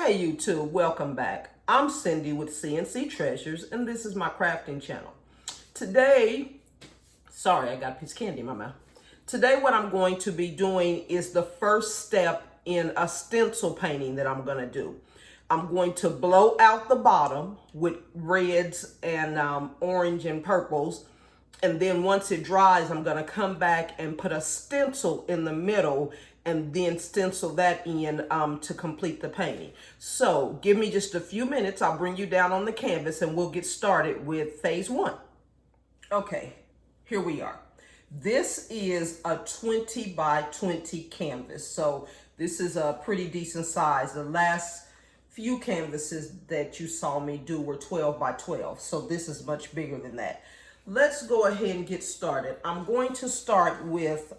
Hey YouTube, welcome back. I'm Cindy with CNC Treasures, and this is my crafting channel. Today, sorry, I got a piece of candy in my mouth. Today what I'm going to be doing is the first step in a stencil painting that I'm going to do. I'm going to blow out the bottom with reds and orange and purples. And then once it dries, I'm going to come back and put a stencil in the middle and then stencil that in to complete the painting. So give me just a few minutes. I'll bring you down on the canvas and we'll get started with phase one. Okay, here we are. This is a 20 by 20 canvas. So this is a pretty decent size. The last few canvases that you saw me do were 12 by 12. So this is much bigger than that. Let's go ahead and get started. I'm going to start with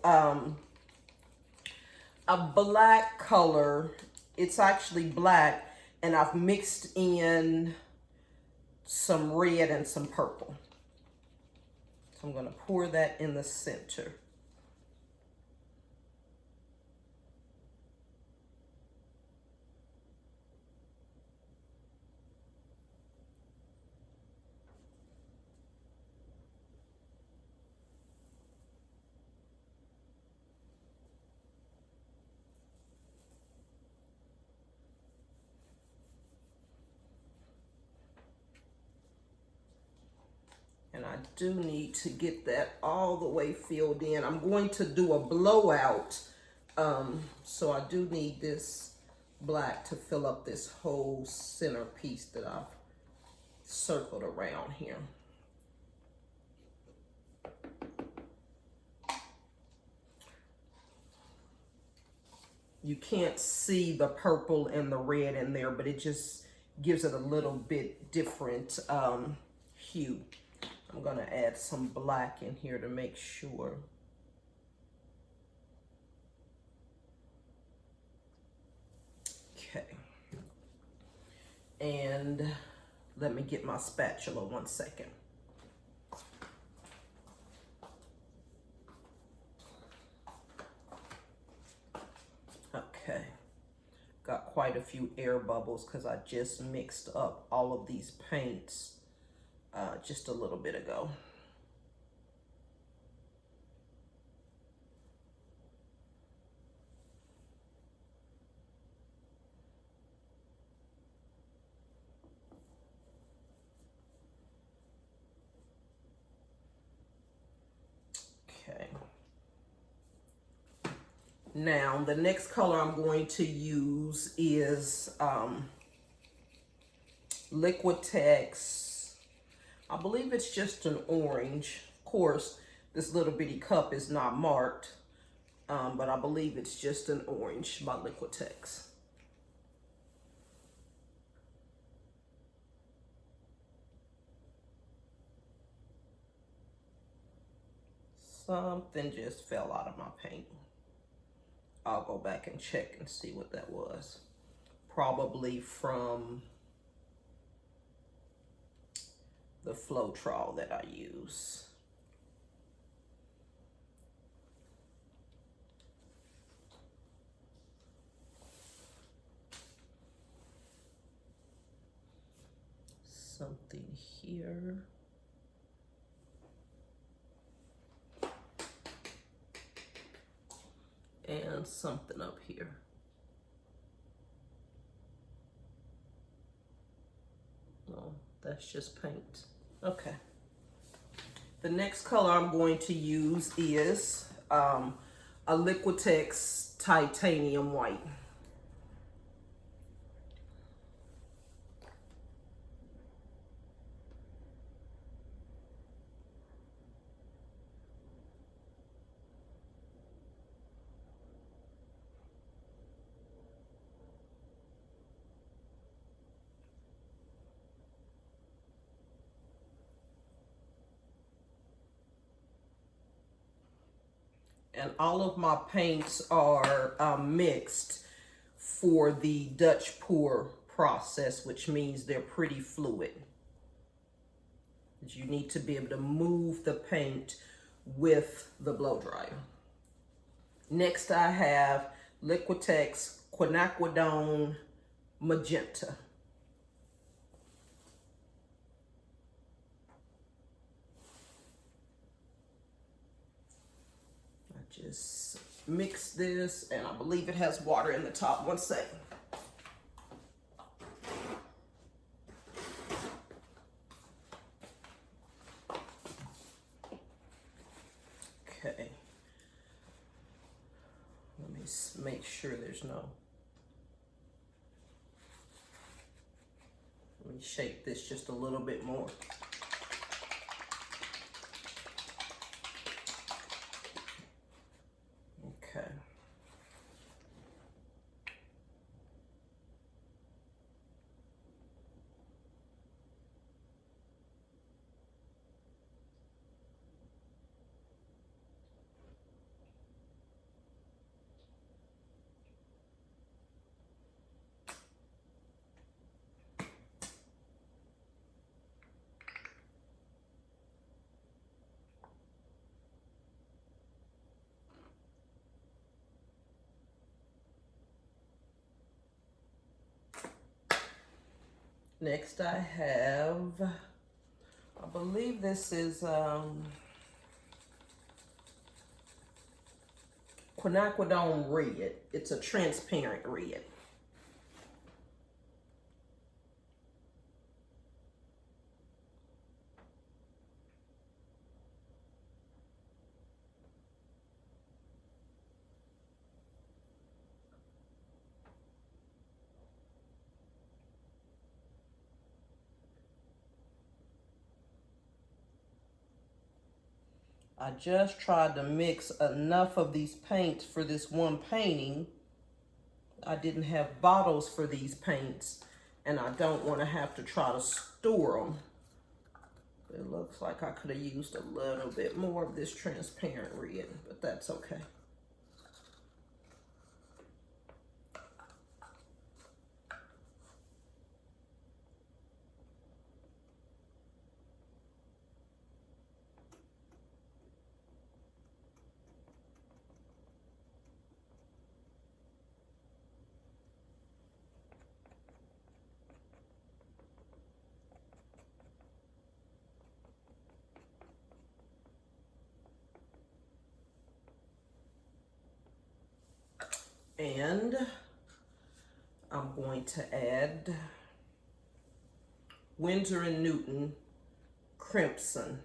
a black color. It's actually black, and I've mixed in some red and some purple. So I'm going to pour that in the center. And I do need to get that all the way filled in. I'm going to do a blowout. So I do need this black to fill up this whole center piece that I've circled around here. You can't see the purple and the red in there, but it just gives it a little bit different hue. I'm going to add some black in here to make sure. Okay. And let me get my spatula 1 second. Okay. Got quite a few air bubbles because I just mixed up all of these paints just a little bit ago. Okay. Now, the next color I'm going to use is Liquitex. I believe it's just an orange. Of course, this little bitty cup is not marked, but I believe it's just an orange by Liquitex. Something just fell out of my paint. I'll go back and check and see what that was. Probably from the flow trowel that I use. Something here. And something up here. Oh, that's just paint. Okay. The next color I'm going to use is a Liquitex titanium white. And all of my paints are mixed for the Dutch pour process, which means they're pretty fluid. You need to be able to move the paint with the blow dryer. Next I have Liquitex Quinacridone Magenta. I just mix this, and I believe it has water in the top. One second. Okay. Let me make sure there's no. Let me shake this just a little bit more. Okay. Next I have, I believe this is Quinacridone red. It's a transparent red. I just tried to mix enough of these paints for this one painting. I didn't have bottles for these paints, and I don't want to have to try to store them. It looks like I could have used a little bit more of this transparent red, but that's okay. And I'm going to add Winsor & Newton Crimson.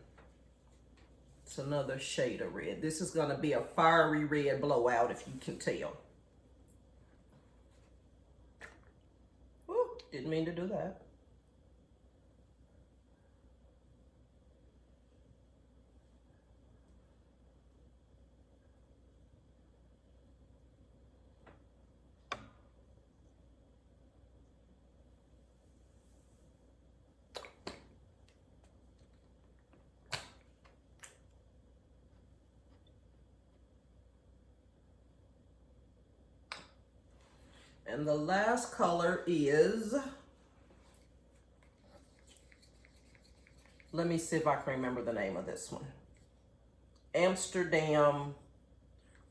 It's another shade of red. This is going to be a fiery red blowout, if you can tell. Ooh, didn't mean to do that. And the last color is, let me see if I can remember the name of this one. Amsterdam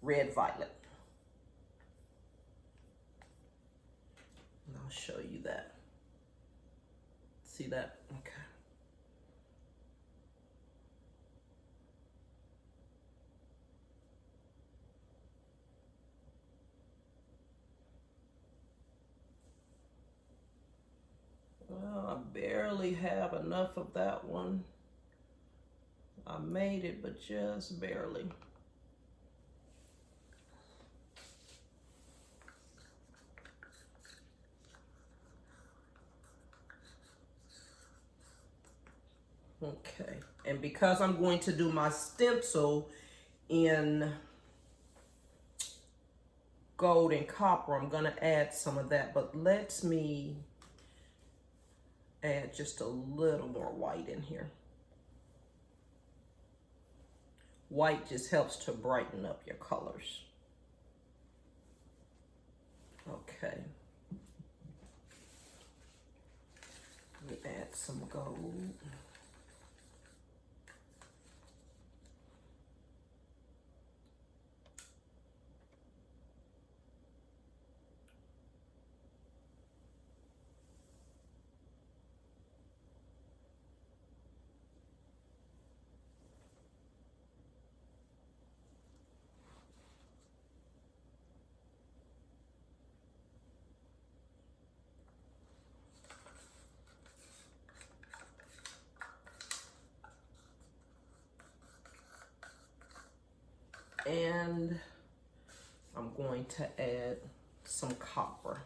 Red Violet. And I'll show you that. See that? Okay. Well, I barely have enough of that one. I made it, but just barely. Okay, and because I'm going to do my stencil in gold and copper, I'm gonna add some of that, but let me add just a little more white in here. White just helps to brighten up your colors. Okay. Let me add some gold. And I'm going to add some copper.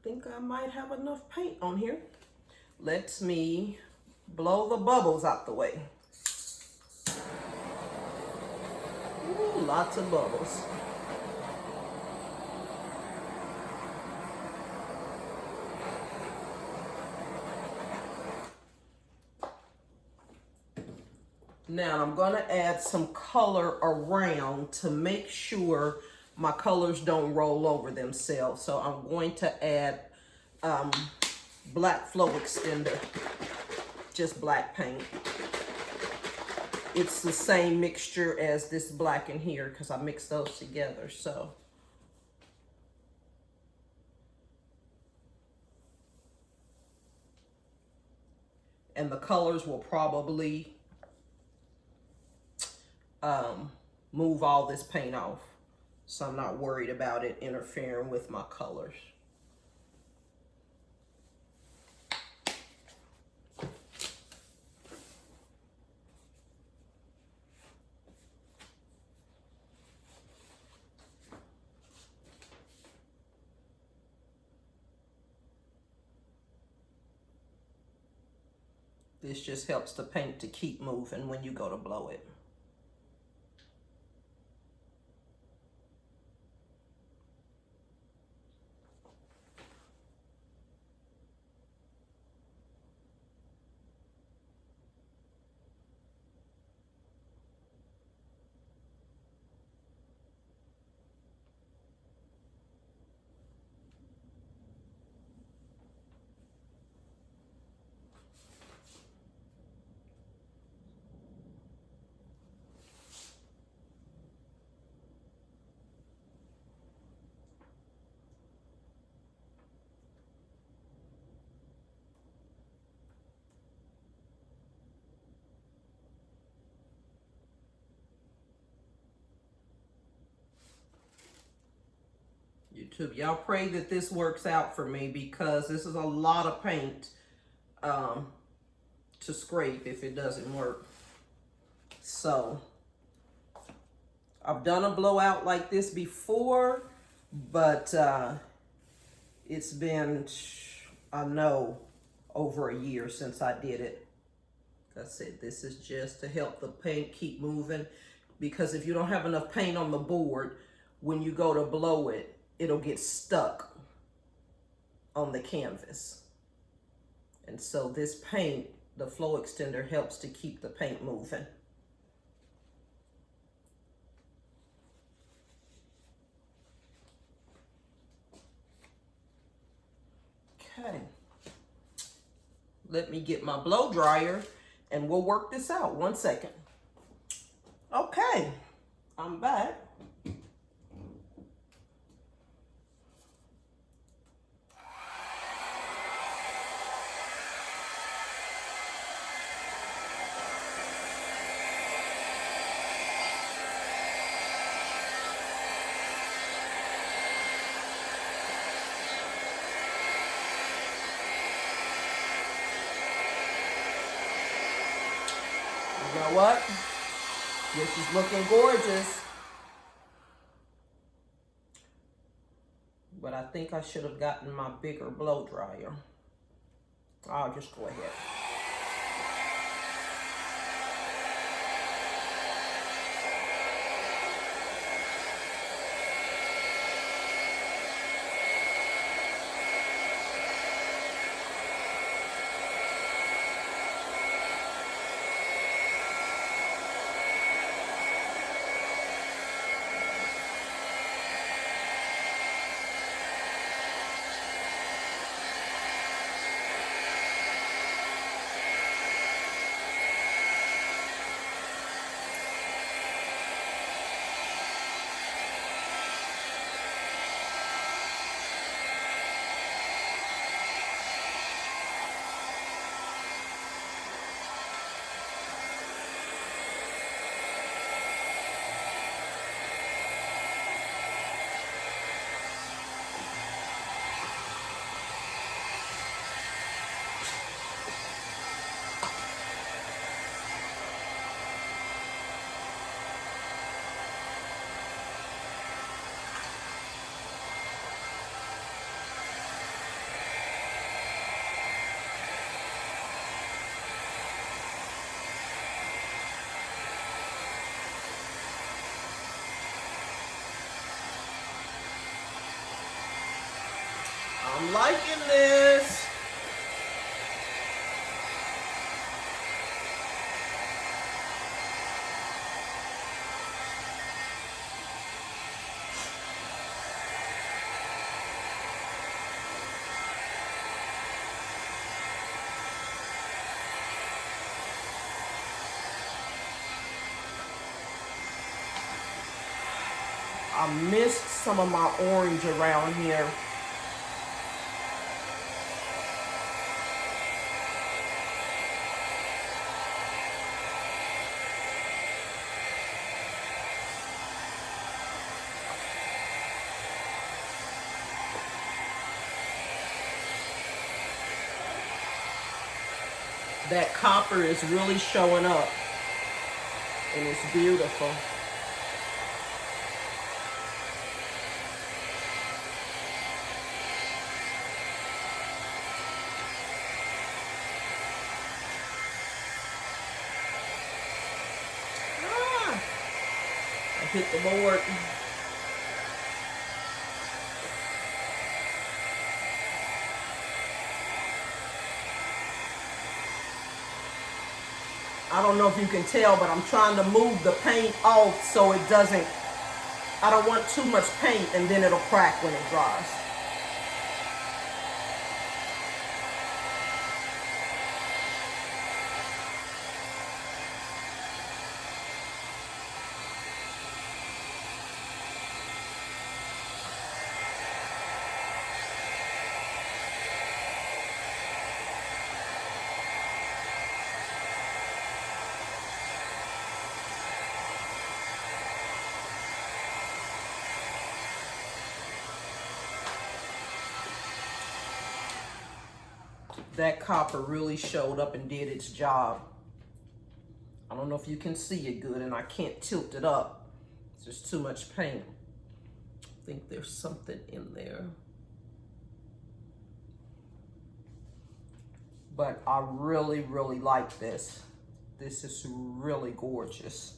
Think I might have enough paint on here. Let me blow the bubbles out the way. Ooh, lots of bubbles. Now I'm going to add some color around to make sure my colors don't roll over themselves. So I'm going to add black flow extender, just black paint. It's the same mixture as this black in here because I mixed those together. So and the colors will probably move all this paint off. So I'm not worried about it interfering with my colors. This just helps the paint to keep moving when you go to blow it. YouTube, y'all pray that this works out for me because this is a lot of paint to scrape if it doesn't work. So I've done a blowout like this before, but it's been, I know, over a year since I did it. Like I said, this is just to help the paint keep moving, because if you don't have enough paint on the board, when you go to blow it, it'll get stuck on the canvas. And so this paint, the flow extender, helps to keep the paint moving. Okay. Let me get my blow dryer and we'll work this out. 1 second. Okay, I'm back. You know what? This is looking gorgeous. But I think I should have gotten my bigger blow dryer. I'll just go ahead. liking this. I missed some of my orange around here. That copper is really showing up, and it's beautiful. I hit the board. I don't know if you can tell, but I'm trying to move the paint off so it doesn't, I don't want too much paint and then it'll crack when it dries. That copper really showed up and did its job. I don't know if you can see it good, and I can't tilt it up. It's just too much paint. I think there's something in there. But I really, really like this. This is really gorgeous.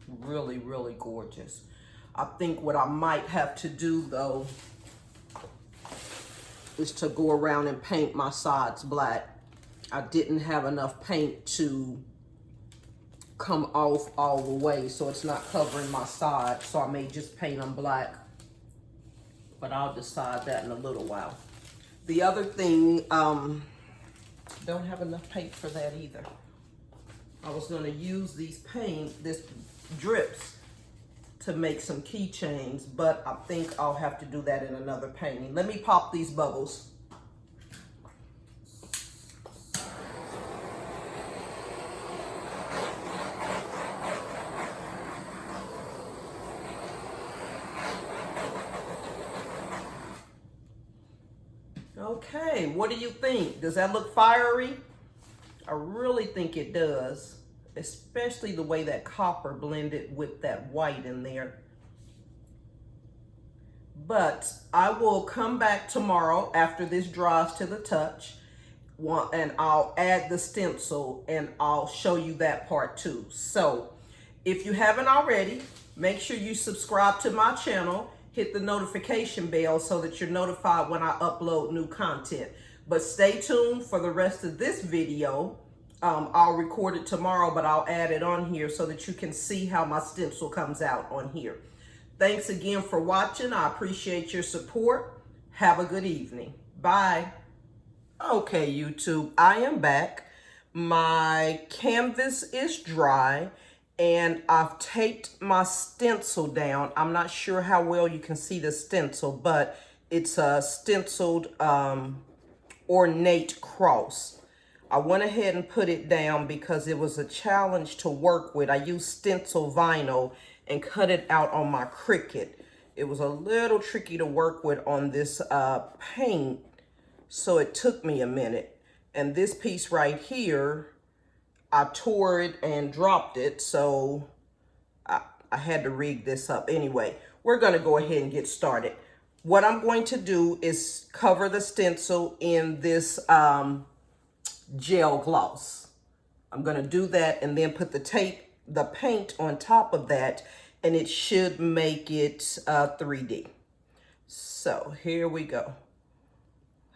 Really, really gorgeous. I think what I might have to do, though, is to go around and paint my sides black. I didn't have enough paint to come off all the way, so it's not covering my sides, so I may just paint them black, but I'll decide that in a little while. The other thing, don't have enough paint for that either. I was going to use this drips to make some keychains, but I think I'll have to do that in another painting. Let me pop these bubbles. Okay, what do you think? Does that look fiery? I really think it does, especially the way that copper blended with that white in there. But I will come back tomorrow after this dries to the touch, and I'll add the stencil and I'll show you that part too. So if you haven't already, make sure you subscribe to my channel, hit the notification bell so that you're notified when I upload new content. But stay tuned for the rest of this video. I'll record it tomorrow, but I'll add it on here so that you can see how my stencil comes out on here. Thanks again for watching. I appreciate your support. Have a good evening. Bye. Okay, YouTube, I am back. My canvas is dry and I've taped my stencil down. I'm not sure how well you can see the stencil, but it's a stenciled ornate cross. I went ahead and put it down because it was a challenge to work with. I used stencil vinyl and cut it out on my Cricut. It was a little tricky to work with on this paint, so it took me a minute. And this piece right here, I tore it and dropped it, so I had to rig this up. Anyway, we're gonna go ahead and get started. What I'm going to do is cover the stencil in this gel gloss. I'm gonna do that and then put the paint on top of that, and it should make it 3D. So here we go.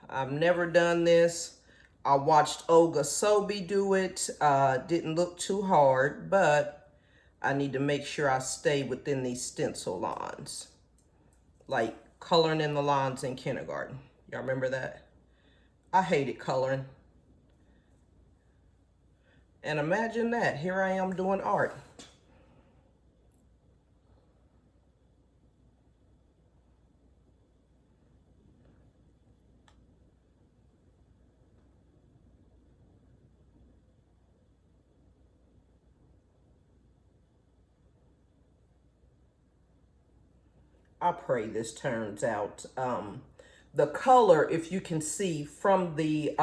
I've never done this. I watched Olga Sobey do it. Didn't look too hard, but I need to make sure I stay within these stencil lines. Like coloring in the lines in kindergarten. Y'all remember that? I hated coloring. And imagine that, here I am doing art. I pray this turns out. The color, if you can see from the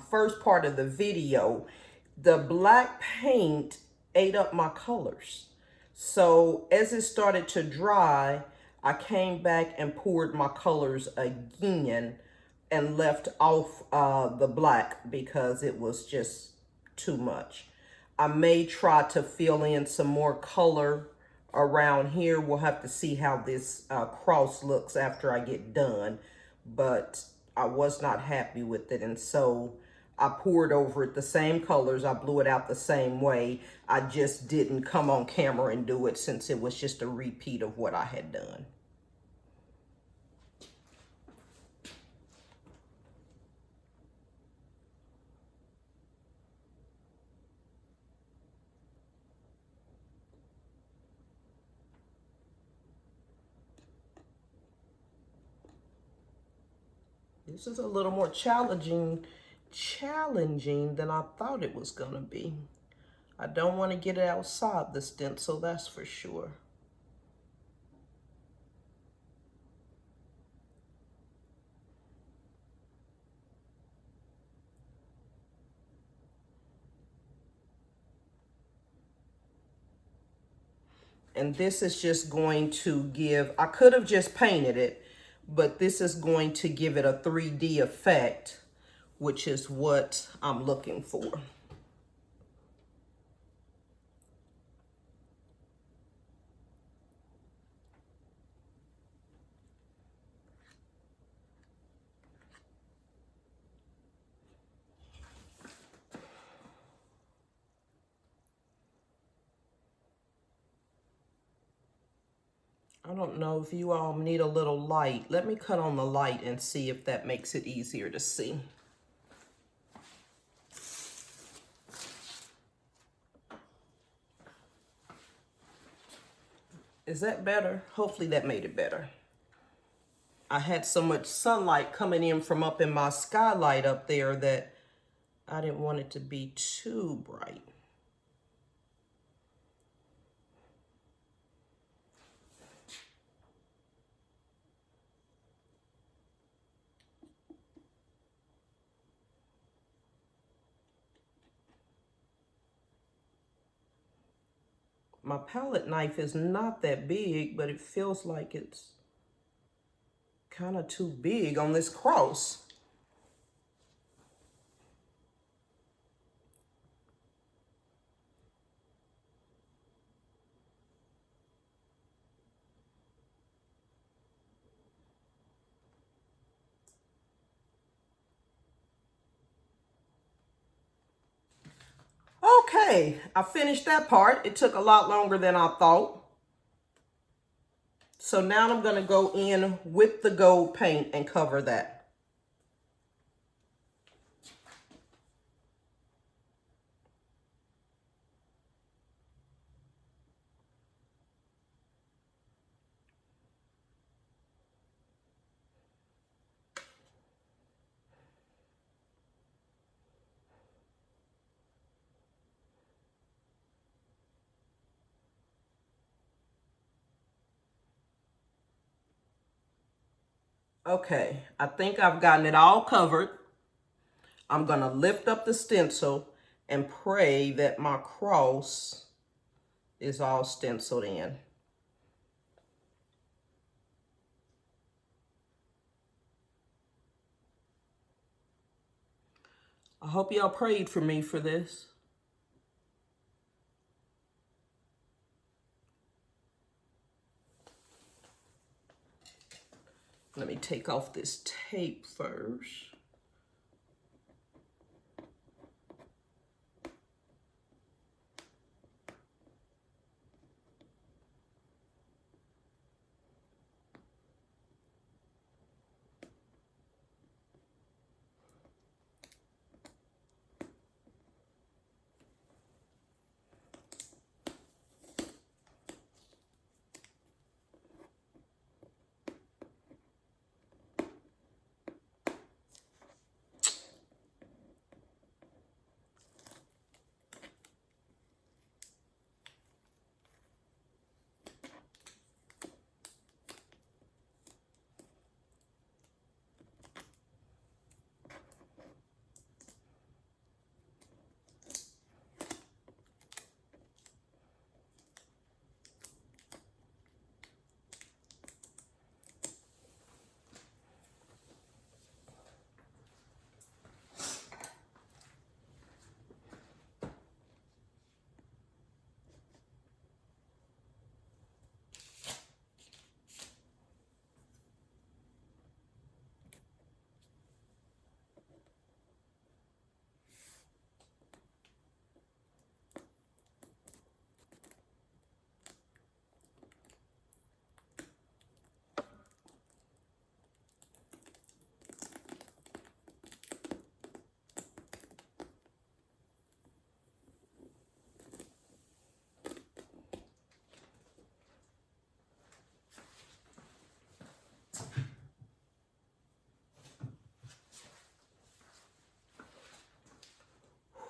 first part of the video, the black paint ate up my colors. So as it started to dry, I came back and poured my colors again and left off the black because it was just too much. I may try to fill in some more color around here. We'll have to see how this cross looks after I get done, but I was not happy with it, and so I poured over it the same colors. I blew it out the same way. I just didn't come on camera and do it since it was just a repeat of what I had done. This is a little more challenging than I thought it was gonna be. I don't want to get it outside the stencil, that's for sure. And this is just going to give, I could have just painted it, but this is going to give it a 3D effect, which is what I'm looking for. I don't know if you all need a little light. Let me cut on the light and see if that makes it easier to see. Is that better? Hopefully that made it better. I had so much sunlight coming in from up in my skylight up there that I didn't want it to be too bright. My palette knife is not that big, but it feels like it's kind of too big on this cross. Okay, I finished that part. It took a lot longer than I thought. So now I'm going to go in with the gold paint and cover that. Okay, I think I've gotten it all covered. I'm going to lift up the stencil and pray that my cross is all stenciled in. I hope y'all prayed for me for this. Let me take off this tape first.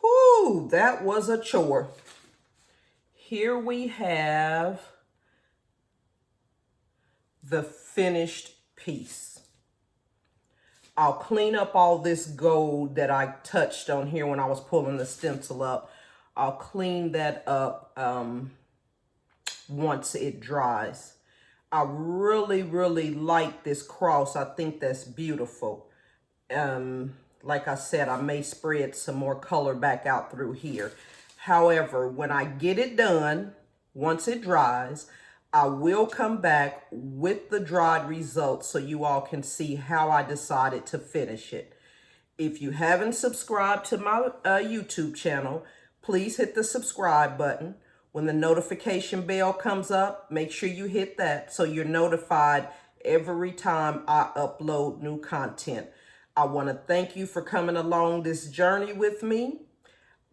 Whew, that was a chore. Here we have the finished piece. I'll clean up all this gold that I touched on here when I was pulling the stencil up. I'll clean that up once it dries. I really, really like this cross. I think that's beautiful. Like I said, I may spread some more color back out through here. However, when I get it done, once it dries, I will come back with the dried results so you all can see how I decided to finish it. If you haven't subscribed to my YouTube channel, please hit the subscribe button. When the notification bell comes up, make sure you hit that so you're notified every time I upload new content. I want to thank you for coming along this journey with me.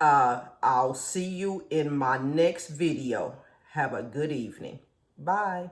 I'll see you in my next video. Have a good evening. Bye.